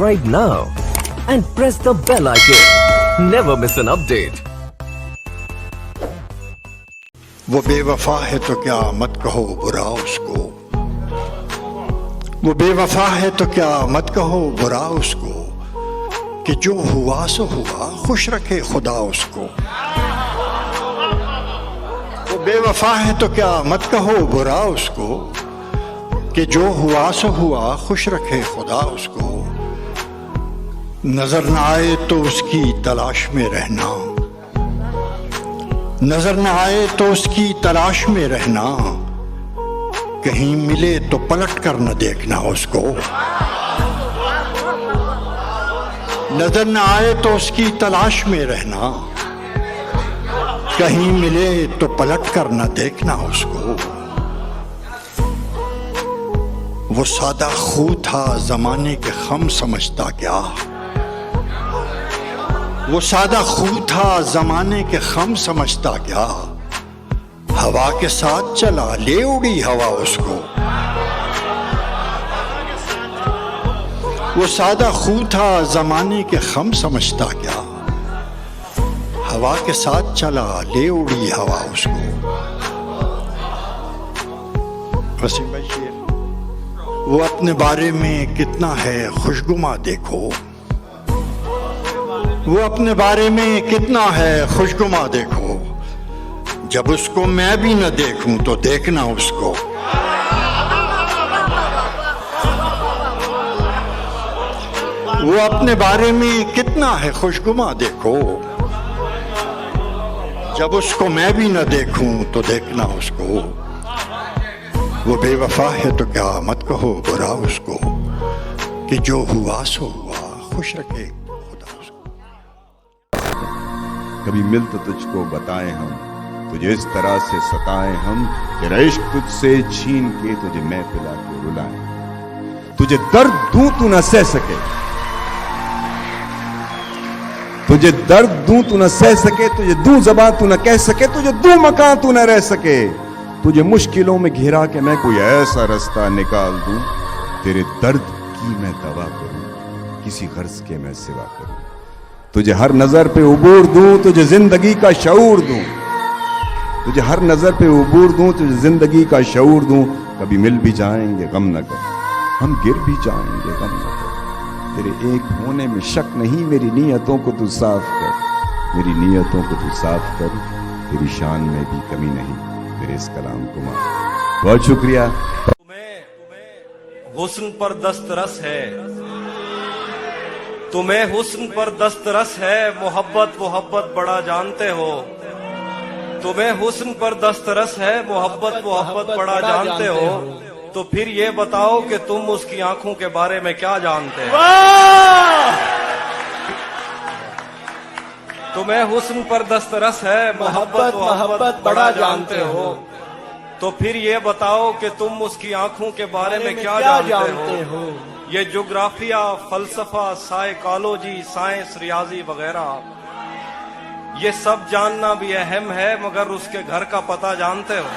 subscribe now and press the bell icon. Never miss an update. وہ بے وفا ہے تو کیا مت کہو برا اس کو، وہ بے وفا ہے تو کیا مت کہو برا اس کو، کہ جو ہوا سو ہوا خوش رکھے خدا اس کو۔ وہ بے وفا ہے تو کیا مت کہو برا اس کو، کہ جو ہوا سو ہوا خوش رکھے خدا اس کو۔ نظر نہ آئے تو اس کی تلاش میں رہنا، نظر نہ آئے تو اس کی تلاش میں رہنا، کہیں ملے تو پلٹ کر نہ دیکھنا اس کو۔ نظر نہ آئے تو اس کی تلاش میں رہنا، کہیں ملے تو پلٹ کر نہ دیکھنا اس کو۔ وہ سادہ خو تھا زمانے کے خم سمجھتا کیا، وہ سادہ خو تھا زمانے کے خم سمجھتا کیا، ہوا کے ساتھ چلا لے اڑی ہوا اس کو۔ وہ سادہ خو تھا زمانے کے خم سمجھتا کیا، ہوا کے ساتھ چلا لے اڑی ہوا اس کو۔ وسیم بھائی شیر، وہ اپنے بارے میں کتنا ہے خوشگما دیکھو، وہ اپنے بارے میں کتنا ہے خوشگما دیکھو، جب اس کو میں بھی نہ دیکھوں تو دیکھنا اس کو۔ وہ اپنے بارے میں کتنا ہے خوشگما دیکھو، جب اس کو میں بھی نہ دیکھوں تو دیکھنا اس کو۔ وہ بے وفا ہے تو کیا مت کہو برا اس کو، کہ جو ہوا سو ہوا خوش رکھے خدا اس کو۔ کبھی مل تو تجھ کو بتائیں ہم، تجھے اس طرح سے ستائیں ہم، تیرا عشق تجھ سے چھین کے تجھے میں پلا کے رلائیں۔ تجھے درد دوں تو نہ سہ سکے، تجھے درد دوں تو نہ سہ سکے، تجھے دوں زباں تو نہ کہہ سکے، تجھے دوں مکان تو نہ رہ سکے، تجھے مشکلوں میں گھرا کے میں کوئی ایسا رستہ نکال دوں، تیرے درد کی میں دوا کروں، کسی غرض کے میں سوا کروں۔ تجھے ہر نظر پہ عبور دوں، تجھے زندگی کا شعور دوں، تجھے ہر نظر پہ عبور دوں، تجھے زندگی کا شعور دوں۔ کبھی مل بھی جائیں گے غم نہ کر، ہم گر بھی جائیں گے غم نہ کر، تیرے ایک ہونے میں شک نہیں، میری نیتوں کو تو صاف کر، میری نیتوں کو تو صاف کر، تیری شان میں بھی کمی نہیں، میرے اس کلام کو مان۔ بہت شکریہ۔ تمہیں حسن پر دسترس ہے، تمہیں حسن پر دسترس ہے، محبت بڑا جانتے ہو، تمہیں حسن پر دسترس ہے، محبت بڑا جانتے ہو، تو پھر یہ بتاؤ کہ تم اس کی آنکھوں کے بارے میں کیا جانتے ہو۔ تمہیں حسن پر دسترس ہے، محبت بڑا جانتے ہو، تو پھر یہ بتاؤ کہ تم اس کی آنکھوں کے بارے میں کیا جانتے ہو۔ یہ جغرافیہ، فلسفہ، سائیکالوجی، سائنس، ریاضی وغیرہ، یہ سب جاننا بھی اہم ہے، مگر اس کے گھر کا پتہ جانتے ہو۔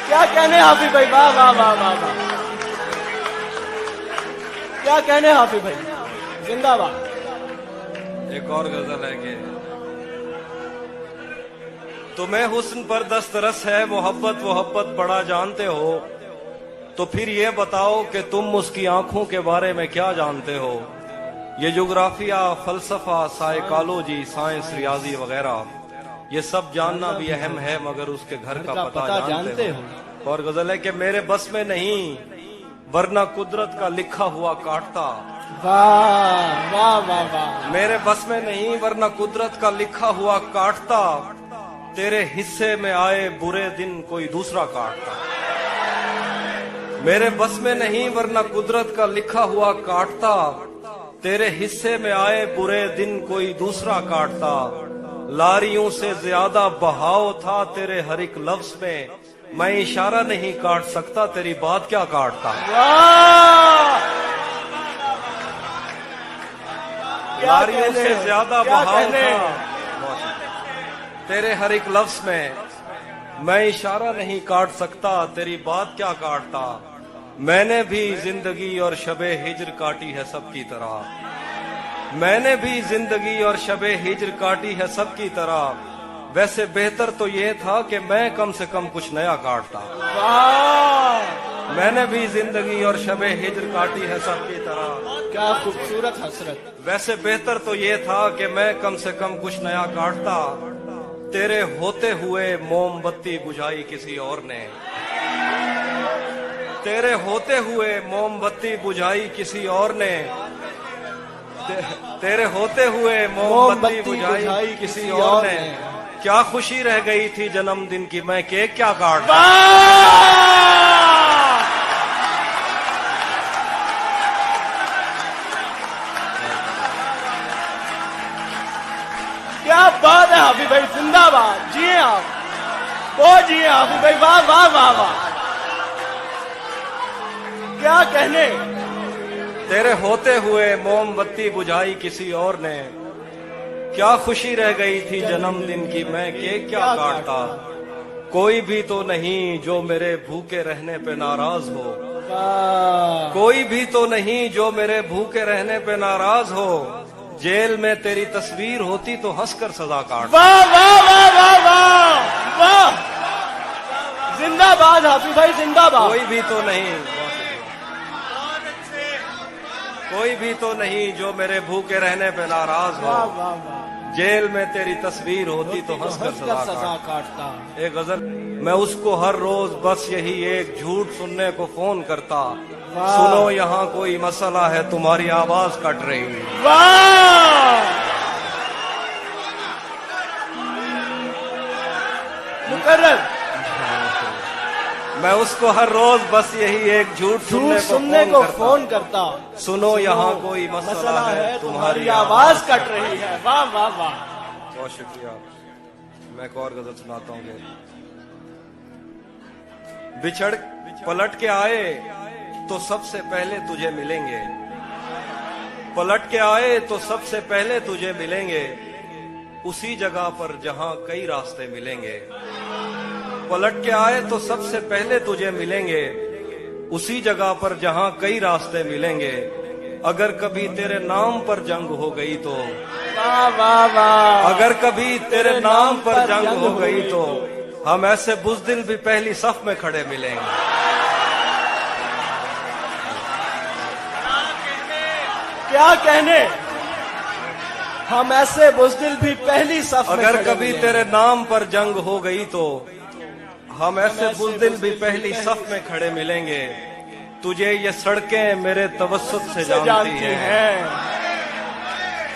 کیا کہنے حافظ بھائی، واہ واہ واہ واہ واہ، کیا کہنے حافظ بھائی، زندہ باد۔ ایک اور غزل ہے کہ تمہیں حسن پر دسترس ہے، محبت بڑا جانتے ہو، تو پھر یہ بتاؤ کہ تم اس کی آنکھوں کے بارے میں کیا جانتے ہو۔ یہ جغرافیہ، فلسفہ، سائیکالوجی، سائنس، ریاضی وغیرہ، یہ سب جاننا بھی اہم ہے، مگر اس کے گھر کا پتہ جانتے ہو۔ اور غزل ہے کہ میرے بس میں نہیں، ورنہ قدرت کا لکھا ہوا کاٹتا۔ واہ واہ واہ واہ، میرے بس میں نہیں، ورنہ قدرت کا لکھا ہوا کاٹتا، تیرے حصے میں آئے برے دن کوئی دوسرا کاٹتا۔ میرے بس میں نہیں، ورنہ قدرت کا لکھا ہوا کاٹتا، تیرے حصے میں آئے برے دن کوئی دوسرا کاٹتا۔ لاریوں سے زیادہ بہاؤ تھا تیرے ہر ایک لفظ میں اشارہ نہیں کاٹ سکتا، تیری بات کیا کاٹتا۔ لاریوں سے زیادہ بہاؤ تھا تیرے ہر ایک لفظ मैं इशारा नहीं काट सकता, तेरी बात क्या काटता। मैंने भी जिंदगी और शबे हिज्र काटी है सबकी तरह। मैंने भी जिंदगी और शबे हिज्र काटी है सबकी तरह। वैसे बेहतर तो ये था कि मैं कम से कम कुछ नया काटता। मैंने भी जिंदगी और शबे हिज्र काटी है सबकी तरह। क्या खूबसूरत हसरत। वैसे बेहतर तो ये था कि मैं कम से कम कुछ नया काटता। तेरे होते हुए मोमबत्ती बुझाई किसी और ने। तेरे होते हुए मोमबत्ती बुझाई किसी और ने। तेरे होते हुए मोमबत्ती बुझाई किसी और ने। क्या खुशी रह गई थी जन्मदिन की, मैं केक क्या काटता। क्या बात है हाफिज भाई, जिंदाबाद। जिए आप, बहुत जिए हाफिज भाई, वाह वाह वाह वाह, क्या कहने। तेरे होते हुए मोमबत्ती बुझाई किसी और ने। क्या खुशी रह गई थी जन्मदिन की, मैं केक क्या काटता। कोई भी तो नहीं जो मेरे भूखे रहने पे नाराज हो। कोई भी तो नहीं जो मेरे भूखे रहने पे नाराज हो। जेल में तेरी तस्वीर होती तो हंसकर सजा काट। वाह वाह वाह वाह वाह वाह, जिंदाबाद हाफिज भाई, जिंदाबाद। कोई भी तो नहीं, कोई भी तो नहीं जो मेरे भूखे रहने पे नाराज हो। वाह वाह वाह, जेल में तेरी तस्वीर होती तो हंसकर सजा काटता। एक गजल, मैं उसको हर रोज बस यही एक झूठ सुनने को फोन करता। सुनो यहाँ कोई मसला है, तुम्हारी आवाज कट रही है। वाह, मुकर्रर। मैं उसको हर रोज बस यही एक झूठ सुनने को फोन करता। सुनो यहाँ कोई मसला है, तुम्हारी आवाज कट रही है। वाह वाह वाह, बहुत शुक्रिया। मैं एक और गजल सुनाता हूँ। बिछड़ पलट के आए तो सबसे पहले तुझे मिलेंगे। पलट के आए तो सबसे पहले तुझे मिलेंगे, उसी जगह पर जहां कई रास्ते मिलेंगे। पलट के आए तो सबसे पहले तुझे मिलेंगे, उसी जगह पर जहां कई रास्ते मिलेंगे। अगर कभी तेरे नाम पर जंग हो गई तो, वाह वाह वाह, अगर कभी तेरे नाम पर जंग हो गई तो हम ऐसे बुज़दिल भी पहली सफ में खड़े मिलेंगे। क्या कहने, हम ऐसे बुज़दिल भी पहली सफ में अगर खड़े कभी मिलेंगे। तेरे नाम पर जंग हो गई तो हम ऐसे बुज़दिल भी पहली सफ में खड़े मिलेंगे। तुझे ये सड़कें मेरे तवस्सुत से जानती हैं।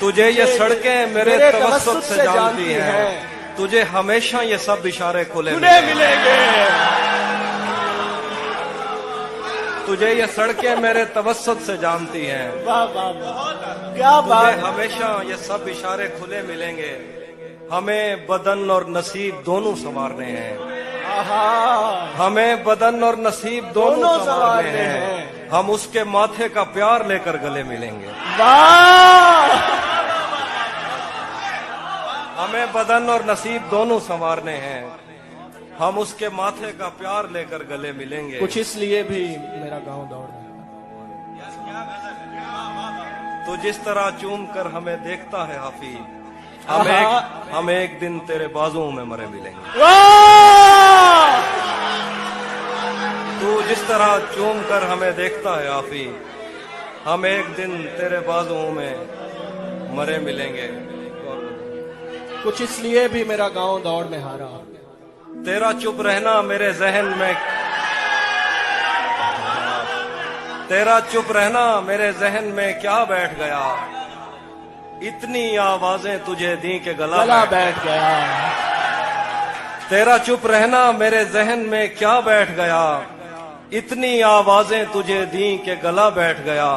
तुझे ये सड़कें मेरे तवस्सुत से जानती हैं। तुझे हमेशा ये सब इशारे खुले मिलेंगे। तुझे ये सड़कें मेरे तवस्सुत से जानती हैं। वाह वाह वाह, क्या तुझे बात। हमेशा ये सब इशारे खुले मिलेंगे। हमें बदन और नसीब दोनों संवारने हैं। हमें बदन और नसीब दोनों संवारने हैं। हम उसके माथे का प्यार लेकर गले मिलेंगे। वाह, हमें बदन और नसीब दोनों संवारने हैं। हम उसके माथे का प्यार लेकर गले मिलेंगे। कुछ इसलिए भी मेरा गांव दौड़ रहा तो जिस तरह चूम कर हमें देखता है हाफिज, हम एक दिन तेरे बाजुओं में मरे मिलेंगे। वाह, तू जिस तरह चूम कर हमें देखता है हाफिज, हम एक दिन तेरे बाजुओं में मरे मिलेंगे। कुछ इसलिए भी मेरा गांव दौड़ में हारा। तेरा चुप रहना मेरे जहन में, तेरा चुप रहना मेरे जहन में क्या बैठ गया। इतनी आवाजें तुझे दी के गला बैठ गया। तेरा चुप रहना मेरे जहन में क्या बैठ गया। इतनी आवाजें तुझे दी के गला बैठ गया।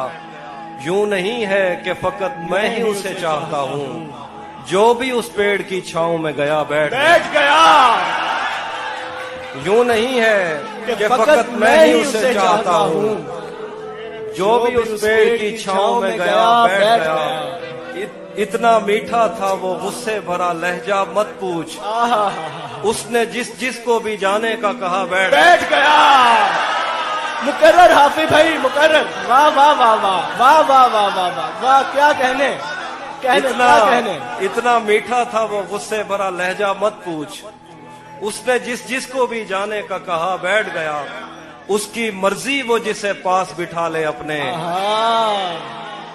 यूं नहीं है कि फकत मैं ही उसे चाहता हूँ, जो भी उस पेड़ की छांव में गया बैठ गया। यूं नहीं है कि फकत मैं ही उसे चाहता हूँ, जो भी उस पेड़ की छांव में गया बैठ गया। इतना मीठा था वो गुस्से भरा लहजा मत पूछ, उसने जिस जिस को भी जाने का कहा बैठ। बैठ गया। मुकर्रर हाफिज भाई, मुकर्रर। वाह वाह वाह वाह वाह वाह वाह वाह वाह वाह, क्या कहने, क्या कहने। इतना मीठा था वो गुस्से भरा लहजा मत पूछ, उसने जिस जिस को भी जाने का कहा बैठ गया, उसकी मर्जी वो जिसे पास बिठा ले अपने,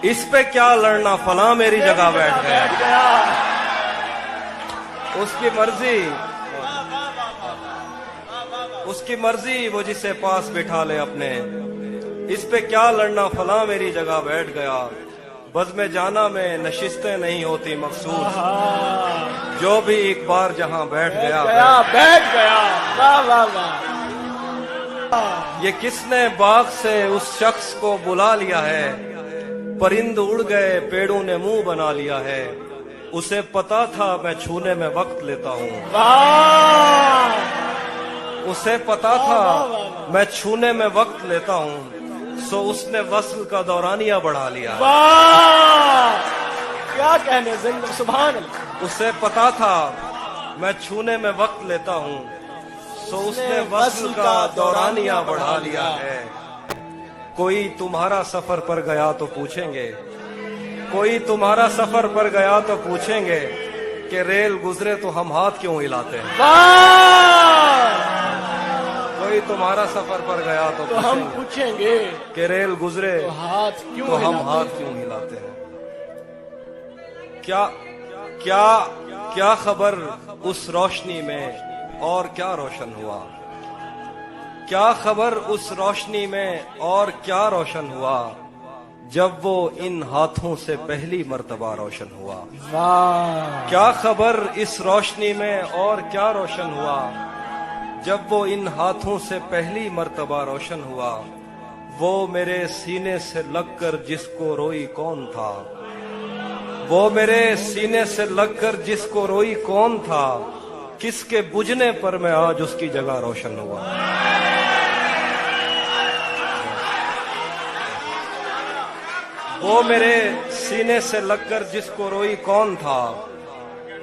इस पे क्या लड़ना फला मेरी जगह बैठ गया। उसकी मर्जी वो जिसे पास बिठा ले अपने, इस पे क्या लड़ना फला मेरी जगह बैठ गया। बज़्म जाना में नशिस्तें नहीं होती मखसूस, जो भी एक बार जहां बैठ गया बैठ गया। वाह वाह वाह। ये किसने बाग से उस शख्स को बुला लिया है, परिंद उड़ गए पेड़ों ने मुंह बना लिया है, उसे पता था मैं छूने में वक्त लेता हूँ। उसे पता था मैं छूने में वक्त लेता हूँ, सो उसने वस्ल का दौरानिया बढ़ा लिया। क्या कहने, जिंदा सुभान अल्लाह। उसे पता था मैं छूने में वक्त लेता हूँ, सो उसने वस्ल का दौरानिया बढ़ा लिया है। कोई तुम्हारा सफर पर गया तो पूछेंगे, कोई तुम्हारा सफर पर गया तो पूछेंगे कि रेल गुजरे तो हम हाथ क्यों हिलाते हैं। कोई तुम्हारा सफर पर गया तो हम पूछेंगे कि रेल गुजरे तो हाथ क्यों, तो हम हाथ क्यों हिलाते हैं। क्या क्या क्या खबर उस रोशनी में और क्या रोशन हुआ, क्या खबर उस रोशनी में और क्या रोशन हुआ, जब वो इन हाथों से पहली मर्तबा रोशन हुआ। क्या खबर इस रोशनी में और क्या रोशन हुआ, जब वो इन हाथों से पहली मर्तबा रोशन हुआ। वो मेरे सीने से लगकर जिसको रोई कौन था, वो मेरे सीने से लगकर जिसको रोई कौन था, किसके बुझने पर मैं आज उसकी जगह रोशन हुआ। वो मेरे सीने से लगकर जिसको रोई कौन था,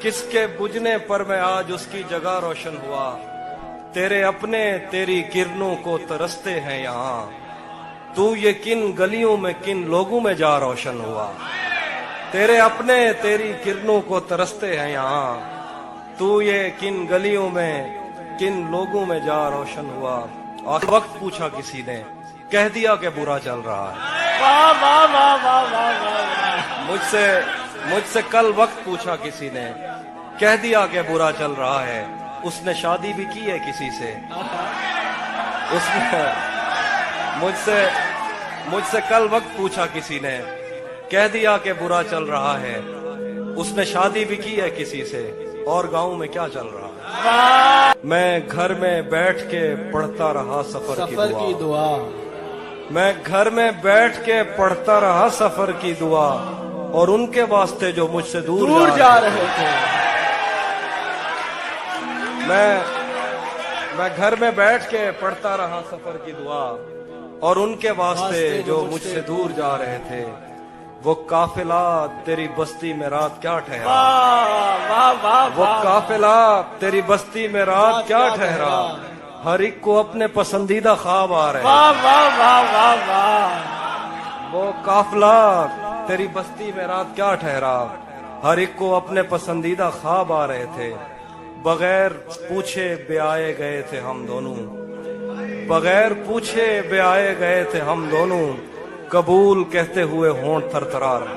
किसके बुझने पर मैं आज उसकी जगह रोशन हुआ। तेरे अपने तेरी किरणों को तरसते हैं यहाँ, तू ये किन गलियों में किन लोगों में जा रोशन हुआ। तेरे अपने तेरी किरणों को तरसते हैं यहाँ, तू ये किन गलियों में किन लोगों में जा रोशन हुआ। और वक्त पूछा किसी ने, कह दिया कि बुरा चल रहा है। वाह वाह वाह वाह वाह वाह। मुझसे कल वक्त पूछा किसी ने, कह दिया कि बुरा चल रहा है। उसने शादी भी की है किसी से, उसने मुझसे कल वक्त पूछा किसी ने, कह दिया कि बुरा चल रहा है। उसने शादी भी की है किसी से, और गांव में क्या चल रहा है। मैं घर में बैठ के पढ़ता रहा सफर की दुआ। मैं घर में बैठ के पढ़ता रहा सफर की दुआ, और उनके वास्ते जो मुझसे दूर जा रहे थे। मैं घर में बैठ के पढ़ता रहा सफर की दुआ, और उनके वास्ते जो मुझसे दूर जा रहे थे। वो काफिला तेरी बस्ती में रात क्या ठहरा, वो काफिला तेरी बस्ती में रात क्या ठहरा। हर एक को अपने पसंदीदा ख्वाब आ रहे। वो काफिला तेरी बस्ती में रात क्या ठहरा, हर एक को अपने पसंदीदा ख्वाब आ रहे थे। बगैर पूछे ब्याए गए थे हम दोनों, बगैर पूछे ब्याए गए थे हम दोनों। कबूल कहते हुए होंठ थरथरा रहे।